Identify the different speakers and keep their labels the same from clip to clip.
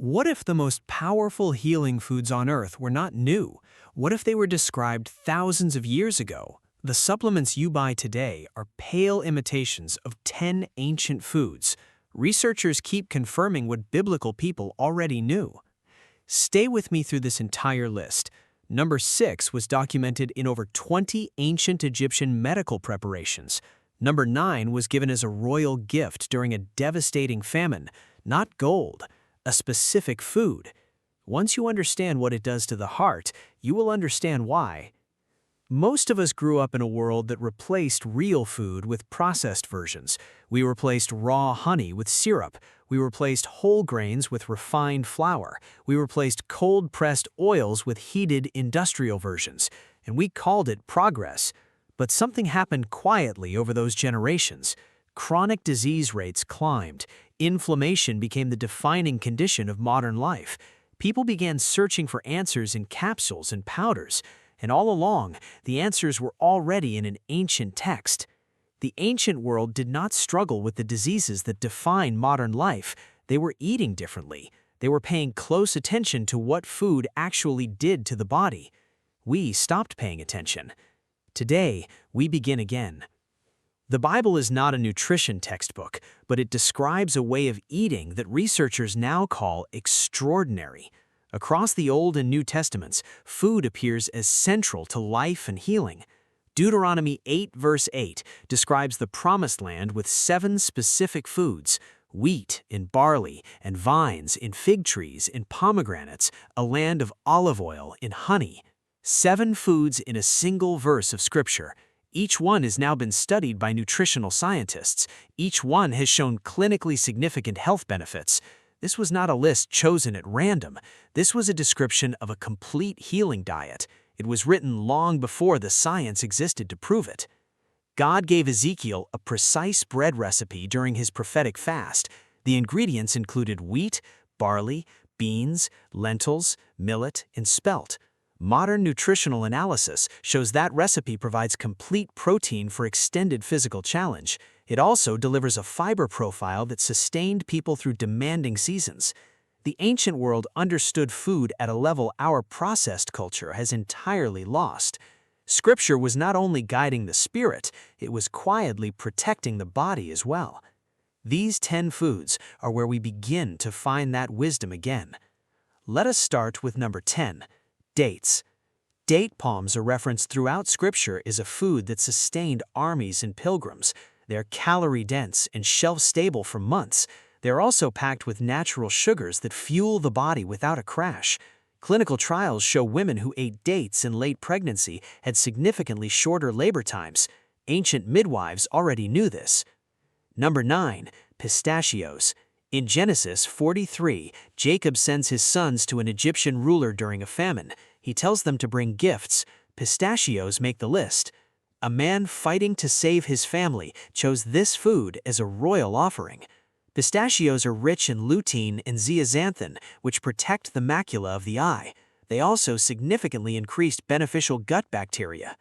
Speaker 1: What if the most powerful healing foods on Earth were not new? What if they were described thousands of years ago? The supplements you buy today are pale imitations of 10 ancient foods. Researchers keep confirming what biblical people already knew. Stay with me through this entire list. Number 6 was documented in over 20 ancient Egyptian medical preparations. Number 9 was given as a royal gift during a devastating famine, not gold, a specific food. Once you understand what it does to the heart, you will understand why. Most of us grew up in a world that replaced real food with processed versions. We replaced raw honey with syrup. We replaced whole grains with refined flour. We replaced cold-pressed oils with heated industrial versions. And we called it progress. But something happened quietly over those generations. Chronic disease rates climbed. Inflammation became the defining condition of modern life. People began searching for answers in capsules and powders. And all along, the answers were already in an ancient text. The ancient world did not struggle with the diseases that define modern life. They were eating differently. They were paying close attention to what food actually did to the body. We stopped paying attention. Today, we begin again. The Bible is not a nutrition textbook, but it describes a way of eating that researchers now call extraordinary. Across the Old and New Testaments, food appears as central to life and healing. Deuteronomy 8 verse 8 describes the Promised Land with 7 specific foods: wheat in barley, and vines in fig trees, in pomegranates, a land of olive oil, in honey. 7 foods in a single verse of Scripture. Each one has now been studied by nutritional scientists. Each one has shown clinically significant health benefits. This was not a list chosen at random. This was a description of a complete healing diet. It was written long before the science existed to prove it. God gave Ezekiel a precise bread recipe during his prophetic fast. The ingredients included wheat, barley, beans, lentils, millet, and spelt. Modern nutritional analysis shows that recipe provides complete protein for extended physical challenge. It also delivers a fiber profile that sustained people through demanding seasons. The ancient world understood food at a level our processed culture has entirely lost. Scripture was not only guiding the spirit, it was quietly protecting the body as well. These 10 foods are where we begin to find that wisdom again. Let us start with number 10. Dates. Date palms are referenced throughout Scripture as a food that sustained armies and pilgrims. They're calorie-dense and shelf-stable for months. They're also packed with natural sugars that fuel the body without a crash. Clinical trials show women who ate dates in late pregnancy had significantly shorter labor times. Ancient midwives already knew this. Number 9. Pistachios. In Genesis 43, Jacob sends his sons to an Egyptian ruler during a famine. He tells them to bring gifts. Pistachios make the list. A man fighting to save his family chose this food as a royal offering. Pistachios are rich in lutein and zeaxanthin, which protect the macula of the eye. They also significantly increased beneficial gut bacteria.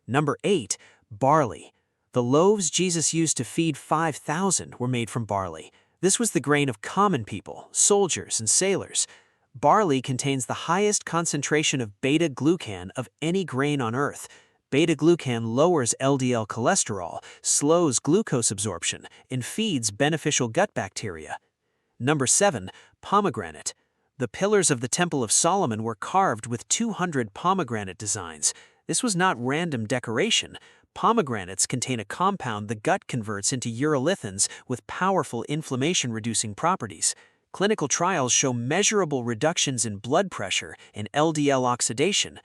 Speaker 1: Number 8. Barley. The loaves Jesus used to feed 5,000 were made from barley. This was the grain of common people, soldiers, and sailors. Barley contains the highest concentration of beta-glucan of any grain on Earth. Beta-glucan lowers LDL cholesterol, slows glucose absorption, and feeds beneficial gut bacteria. Number 7. Pomegranate. The pillars of the Temple of Solomon were carved with 200 pomegranate designs. This was not random decoration. Pomegranates contain a compound the gut converts into urolithins with powerful inflammation-reducing properties. Clinical trials show measurable reductions in blood pressure and LDL oxidation.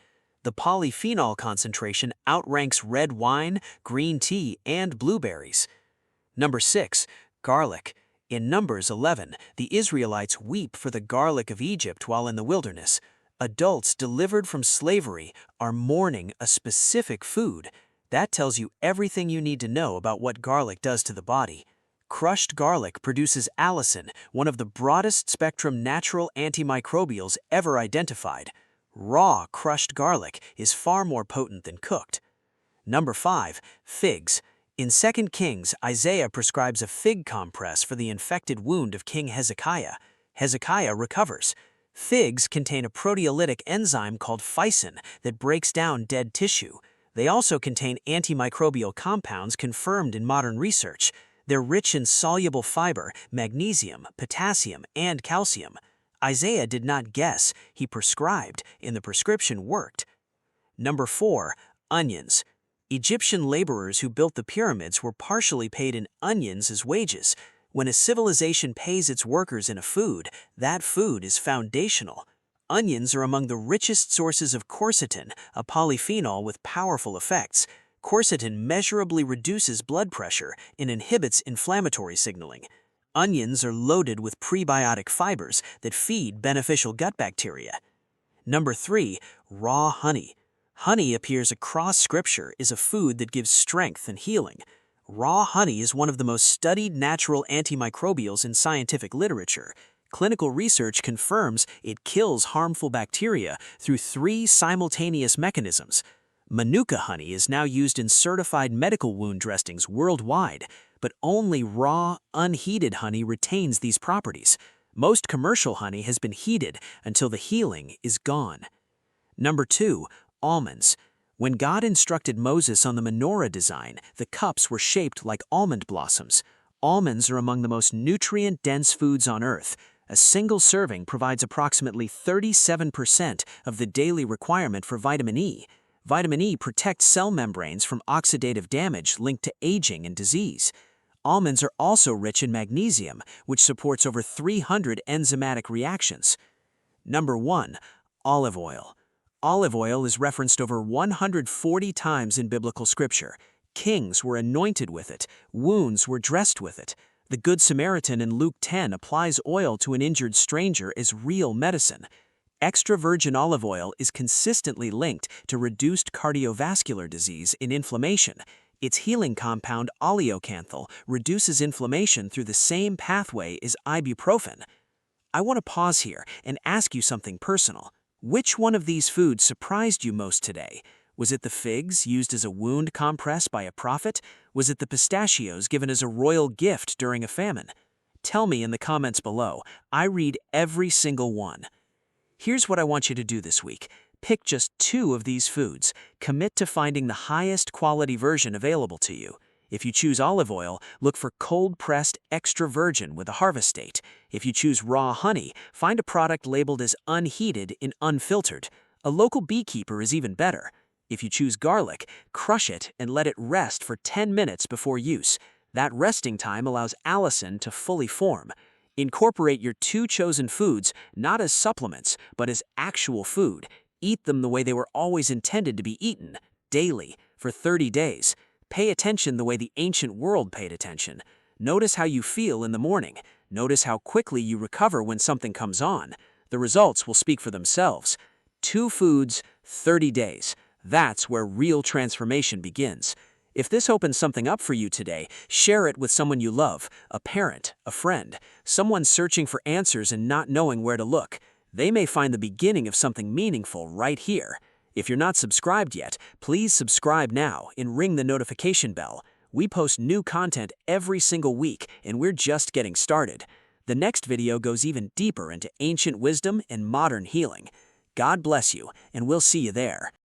Speaker 1: The polyphenol concentration outranks red wine, green tea, and blueberries. Number 6. Garlic. In Numbers 11, the Israelites weep for the garlic of Egypt while in the wilderness. Adults delivered from slavery are mourning a specific food. That tells you everything you need to know about what garlic does to the body. Crushed garlic produces allicin, one of the broadest spectrum natural antimicrobials ever identified. Raw crushed garlic is far more potent than cooked. Number 5. Figs. In 2 Kings, Isaiah prescribes a fig compress for the infected wound of King Hezekiah.
Speaker 2: Hezekiah recovers. Figs contain a proteolytic enzyme called physin that breaks down dead tissue. They also contain antimicrobial compounds confirmed in modern research. They're rich in soluble fiber, magnesium, potassium, and calcium. Isaiah did not guess, he prescribed, and the prescription worked. Number 4. Onions. Egyptian laborers who built the pyramids were partially paid in onions as wages. When a civilization pays its workers in a food, that food is foundational. Onions are among the richest sources of quercetin, a polyphenol with powerful effects. Quercetin measurably reduces blood pressure and inhibits inflammatory signaling. Onions are loaded with prebiotic fibers that feed beneficial gut bacteria. Number 3. Raw honey. Honey appears across Scripture as a food that gives strength and healing. Raw honey is one of the most studied natural antimicrobials in scientific literature. Clinical research confirms it kills harmful bacteria through 3 simultaneous mechanisms. Manuka honey is now used in certified medical wound dressings worldwide, but only raw, unheated honey retains these properties. Most commercial honey has been heated until the healing is gone. Number 2. Almonds. When God instructed Moses on the menorah design, the cups were shaped like almond blossoms. Almonds are among the most nutrient-dense foods on Earth. A single serving provides approximately 37% of the daily requirement for vitamin E. Vitamin E protects cell membranes from oxidative damage linked to aging and disease. Almonds are also rich in magnesium, which supports over 300 enzymatic reactions. Number 1. Olive oil. Olive oil is referenced over 140 times in biblical scripture. Kings were anointed with it. Wounds were dressed with it. The Good Samaritan in Luke 10 applies oil to an injured stranger as real medicine. Extra virgin olive oil is consistently linked to reduced cardiovascular disease and inflammation. Its healing compound oleocanthal reduces inflammation through the same pathway as ibuprofen. I want to pause here and ask you something personal. Which one of these foods surprised you most today? Was it the figs used as a wound compress by a prophet? Was it the pistachios given as a royal gift during a famine? Tell me in the comments below. I read every single one. Here's what I want you to do this week. Pick just 2 of these foods. Commit to finding the highest quality version available to you. If you choose olive oil, look for cold-pressed extra virgin with a harvest date. If you choose raw honey, find a product labeled as unheated and unfiltered. A local beekeeper is even better. If you choose garlic, crush it and let it rest for 10 minutes before use. That resting time allows allicin to fully form. Incorporate your 2 chosen foods not as supplements, but as actual food. Eat them the way they were always intended to be eaten, daily, for 30 days. Pay attention the way the ancient world paid attention. Notice how you feel in the morning. Notice how quickly you recover when something comes on. The results will speak for themselves. 2 foods, 30 days. That's where real transformation begins. If this opens something up for you today, share it with someone you love, a parent, a friend, someone searching for answers and not knowing where to look. They may find the beginning of something meaningful right here. If you're not subscribed yet, please subscribe now and ring the notification bell. We post new content every single week, and we're just getting started. The next video goes even deeper into ancient wisdom and modern healing. God bless you, and we'll see you there.